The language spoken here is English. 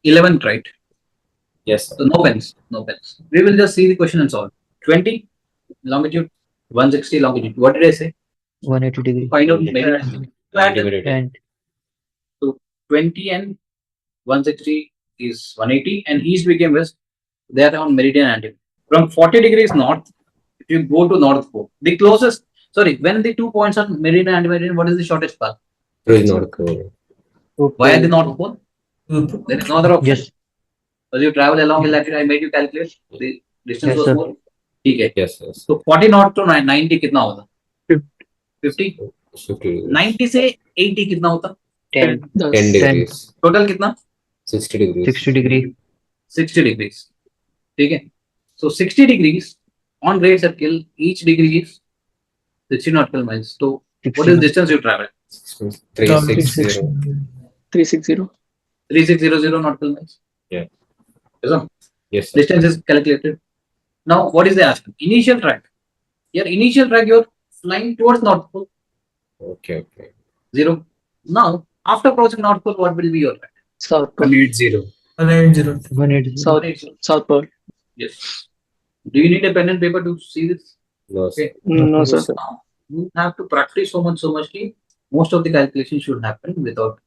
11th, right? Yes, sir. So no pens, no pens. We will just see the question and solve. 20 longitude, 160 longitude. What did I say? 180 degree. Find out And meridian. And So 20 and 160 is 180, and east became west. They are on meridian angle. From 40 degrees north, if you go to North Pole, the closest, sorry, when the 2 points are meridian and meridian, what is the shortest path? Through North Pole. Why at the North Pole? There is no other option. yes, Because you travel along the latitude, I made you calculate. The distance yes, was sir. more. Okay. Yes, yes. So 40 north to 90 कितना होता? 50. 50 degrees. 90 से 80 कितना होता? 10, 10 degrees. Total कितना? 60 degrees. 60 degree. 60 degrees. ठीक है. So 60 degrees on great circle, each degree is 60 nautical miles. So what is the distance you travel? 360. 360. 3600 nautical miles. Yeah. Yes, sir? Yes, sir. Distance is calculated. Now what is the ask? Initial track. Your initial track, you're flying towards North Pole. Okay, okay. 0. Now after crossing North Pole, what will be your track? South Pole. 180. 180. South Pole. Yes. Do you need a pen and paper to see this? No, sir. Okay. No, sir. Now you have to practice so much. Most of the calculations should happen without